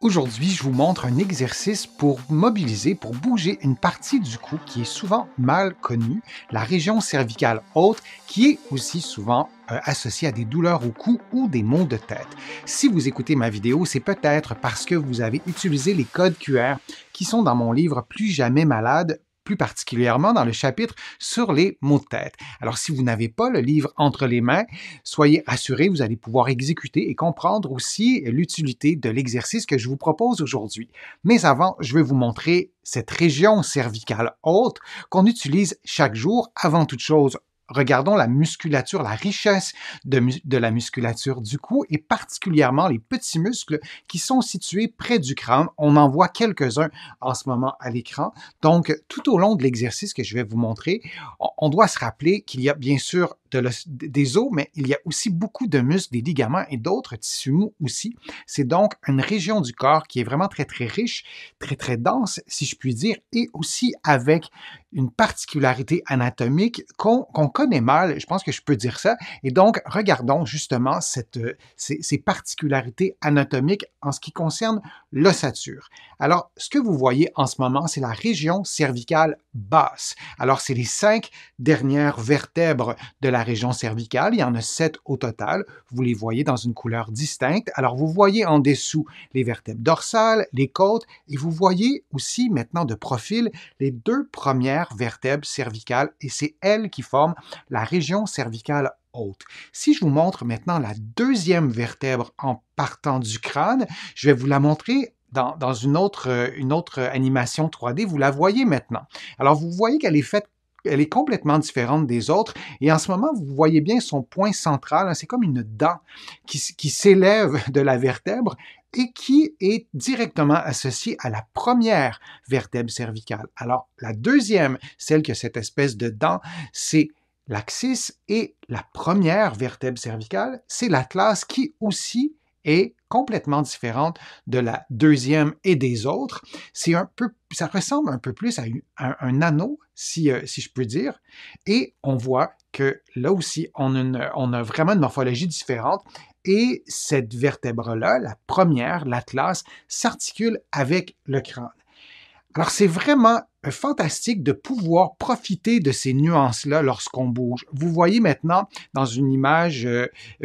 Aujourd'hui, je vous montre un exercice pour mobiliser, pour bouger une partie du cou qui est souvent mal connue, la région cervicale haute, qui est aussi souvent associée à des douleurs au cou ou des maux de tête. Si vous écoutez ma vidéo, c'est peut-être parce que vous avez utilisé les codes QR qui sont dans mon livre Plus jamais malade, plus particulièrement dans le chapitre sur les maux de tête. Alors, si vous n'avez pas le livre entre les mains, soyez rassurés, vous allez pouvoir exécuter et comprendre aussi l'utilité de l'exercice que je vous propose aujourd'hui. Mais avant, je vais vous montrer cette région cervicale haute qu'on utilise chaque jour. Avant toute chose, regardons la musculature, la richesse de la musculature du cou et particulièrement les petits muscles qui sont situés près du crâne. On en voit quelques-uns en ce moment à l'écran. Donc, tout au long de l'exercice que je vais vous montrer, on doit se rappeler qu'il y a bien sûr des os, mais il y a aussi beaucoup de muscles, des ligaments et d'autres tissus mous aussi. C'est donc une région du corps qui est vraiment très, très riche, très, très dense, si je puis dire, et aussi avec une particularité anatomique qu'on connaît mal, je pense que je peux dire ça. Et donc, regardons justement ces particularités anatomiques en ce qui concerne l'ossature. Alors, ce que vous voyez en ce moment, c'est la région cervicale basse. Alors, c'est les 5 dernières vertèbres de la région cervicale. Il y en a 7 au total. Vous les voyez dans une couleur distincte. Alors, vous voyez en dessous les vertèbres dorsales, les côtes, et vous voyez aussi maintenant de profil les 2 premières vertèbres cervicales, et c'est elles qui forment la région cervicale haute. Si je vous montre maintenant la deuxième vertèbre en partant du crâne, je vais vous la montrer dans une autre animation 3D. Vous la voyez maintenant. Alors, vous voyez qu'elle est faite elle est complètement différente des autres. Et en ce moment, vous voyez bien son point central. C'est comme une dent qui s'élève de la vertèbre et qui est directement associée à la première vertèbre cervicale. Alors, la deuxième, celle qui a cette espèce de dent, c'est l'axis, et la première vertèbre cervicale, c'est l'atlas qui aussi est complètement différente de la deuxième et des autres. Ça ressemble un peu plus à un anneau, si je peux dire, et on voit que là aussi, on a vraiment une morphologie différente, et cette vertèbre-là, la première, l'atlas, s'articule avec le crâne. Alors, c'est vraiment fantastique de pouvoir profiter de ces nuances-là lorsqu'on bouge. Vous voyez maintenant dans une image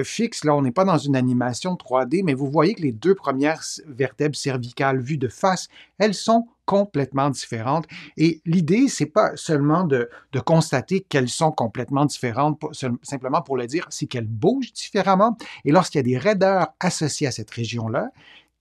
fixe, là on n'est pas dans une animation 3D, mais vous voyez que les 2 premières vertèbres cervicales vues de face, elles sont complètement différentes. Et l'idée, c'est pas seulement de constater qu'elles sont complètement différentes, simplement pour le dire, c'est qu'elles bougent différemment. Et lorsqu'il y a des raideurs associées à cette région-là,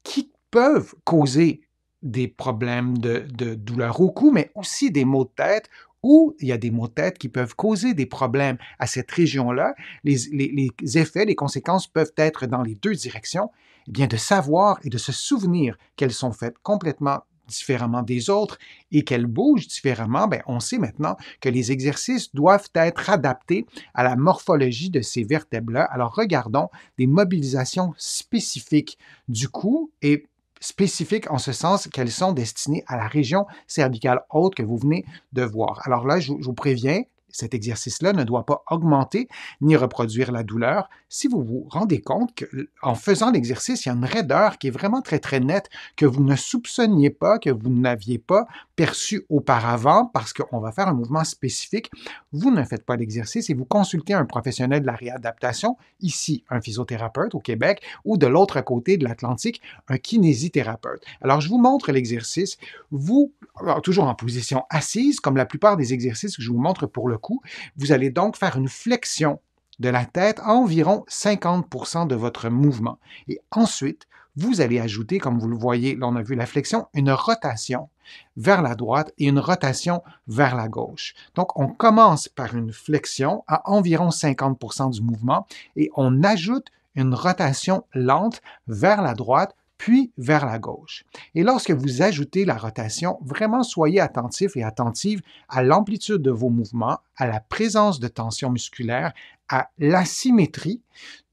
qui peuvent causer des problèmes de douleur au cou, mais aussi des maux de tête, ou il y a des maux de tête qui peuvent causer des problèmes à cette région-là. Les effets, les conséquences peuvent être dans les 2 directions. Eh bien, de savoir et de se souvenir qu'elles sont faites complètement différemment des autres et qu'elles bougent différemment, bien, on sait maintenant que les exercices doivent être adaptés à la morphologie de ces vertèbres-là. Alors, regardons des mobilisations spécifiques du cou et spécifiques en ce sens qu'elles sont destinées à la région cervicale haute que vous venez de voir. Alors là, je vous préviens, cet exercice-là ne doit pas augmenter ni reproduire la douleur. Si vous vous rendez compte qu'en faisant l'exercice, il y a une raideur qui est vraiment très, très nette, que vous ne soupçonniez pas, que vous n'aviez pas perçue auparavant, parce qu'on va faire un mouvement spécifique, vous ne faites pas l'exercice et vous consultez un professionnel de la réadaptation, ici un physiothérapeute au Québec, ou de l'autre côté de l'Atlantique, un kinésithérapeute. Alors, je vous montre l'exercice. Vous, alors, toujours en position assise, comme la plupart des exercices que je vous montre pour le cou, vous allez donc faire une flexion de la tête à environ 50% de votre mouvement. Et ensuite, vous allez ajouter, comme vous le voyez, là on a vu la flexion, une rotation vers la droite et une rotation vers la gauche. Donc, on commence par une flexion à environ 50% du mouvement et on ajoute une rotation lente vers la droite puis vers la gauche. Et lorsque vous ajoutez la rotation, vraiment soyez attentif et attentive à l'amplitude de vos mouvements, à la présence de tension musculaire, à l'asymétrie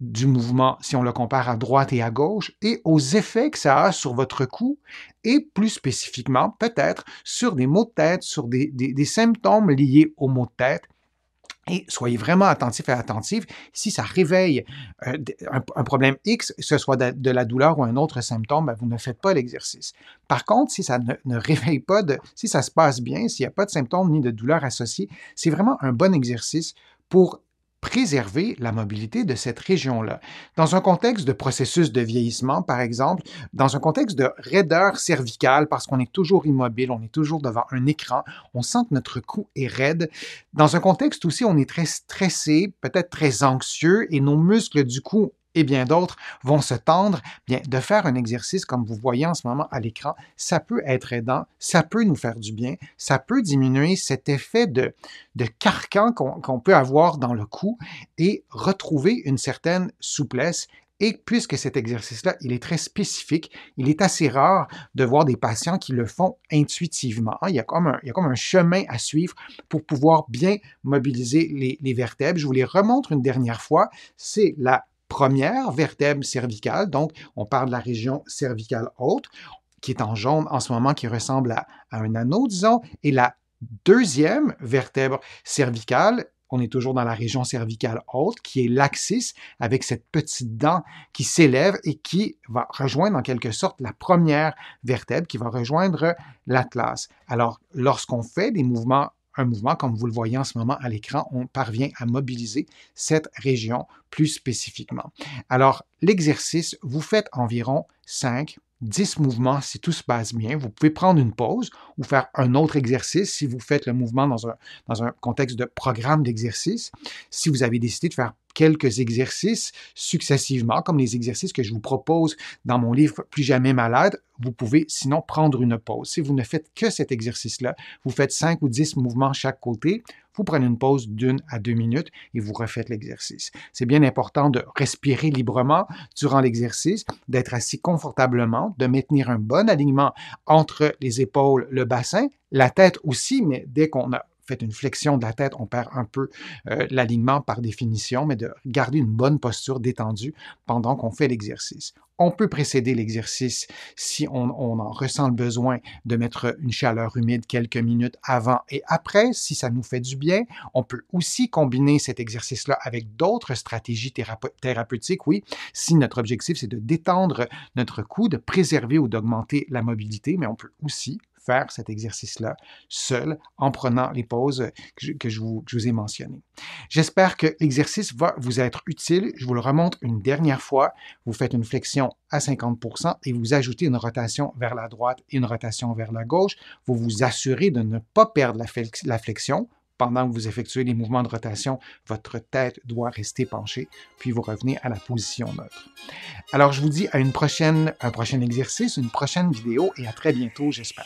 du mouvement si on le compare à droite et à gauche, et aux effets que ça a sur votre cou, et plus spécifiquement peut-être sur des maux de tête, sur des symptômes liés aux maux de tête. Et soyez vraiment attentifs et attentives. Si ça réveille un problème X, que ce soit de la douleur ou un autre symptôme, ben, vous ne faites pas l'exercice. Par contre, si ça ne réveille pas, si ça se passe bien, s'il n'y a pas de symptômes ni de douleur associée, c'est vraiment un bon exercice pour préserver la mobilité de cette région-là. Dans un contexte de processus de vieillissement, par exemple, dans un contexte de raideur cervicale, parce qu'on est toujours immobile, on est toujours devant un écran, on sent que notre cou est raide. Dans un contexte aussi, on est très stressé, peut-être très anxieux, et nos muscles du cou et bien d'autres vont se tendre, bien, de faire un exercice comme vous voyez en ce moment à l'écran, ça peut être aidant, ça peut nous faire du bien, ça peut diminuer cet effet de carcan qu'on peut avoir dans le cou et retrouver une certaine souplesse. Et puisque cet exercice-là, il est très spécifique, il est assez rare de voir des patients qui le font intuitivement. Il y a comme un chemin à suivre pour pouvoir bien mobiliser les vertèbres. Je vous les remontre une dernière fois. C'est la première vertèbre cervicale, donc on parle de la région cervicale haute, qui est en jaune en ce moment, qui ressemble à un anneau, disons, et la deuxième vertèbre cervicale, on est toujours dans la région cervicale haute, qui est l'axis, avec cette petite dent qui s'élève et qui va rejoindre en quelque sorte la première vertèbre, qui va rejoindre l'atlas. Alors, lorsqu'on fait un mouvement, comme vous le voyez en ce moment à l'écran, on parvient à mobiliser cette région plus spécifiquement. Alors, l'exercice, vous faites environ 5-10 mouvements si tout se passe bien. Vous pouvez prendre une pause ou faire un autre exercice si vous faites le mouvement dans un contexte de programme d'exercice. Si vous avez décidé de faire quelques exercices successivement, comme les exercices que je vous propose dans mon livre Plus jamais malade, vous pouvez sinon prendre une pause. Si vous ne faites que cet exercice-là, vous faites 5 ou 10 mouvements chaque côté, vous prenez une pause d'1 à 2 minutes et vous refaites l'exercice. C'est bien important de respirer librement durant l'exercice, d'être assis confortablement, de maintenir un bon alignement entre les épaules, le bassin, la tête aussi, mais dès qu'on a fait une flexion de la tête, on perd un peu l'alignement par définition, mais de garder une bonne posture détendue pendant qu'on fait l'exercice. On peut précéder l'exercice si on en ressent le besoin de mettre une chaleur humide quelques minutes avant et après, si ça nous fait du bien. On peut aussi combiner cet exercice-là avec d'autres stratégies thérapeutiques, oui, si notre objectif c'est de détendre notre cou, de préserver ou d'augmenter la mobilité, mais on peut aussi faire cet exercice-là seul en prenant les pauses que je vous ai mentionnées. J'espère que l'exercice va vous être utile. Je vous le remontre une dernière fois. Vous faites une flexion à 50% et vous ajoutez une rotation vers la droite et une rotation vers la gauche. Vous vous assurez de ne pas perdre la flexion. Pendant que vous effectuez les mouvements de rotation, votre tête doit rester penchée, puis vous revenez à la position neutre. Alors, je vous dis à un prochain exercice, une prochaine vidéo, et à très bientôt, j'espère.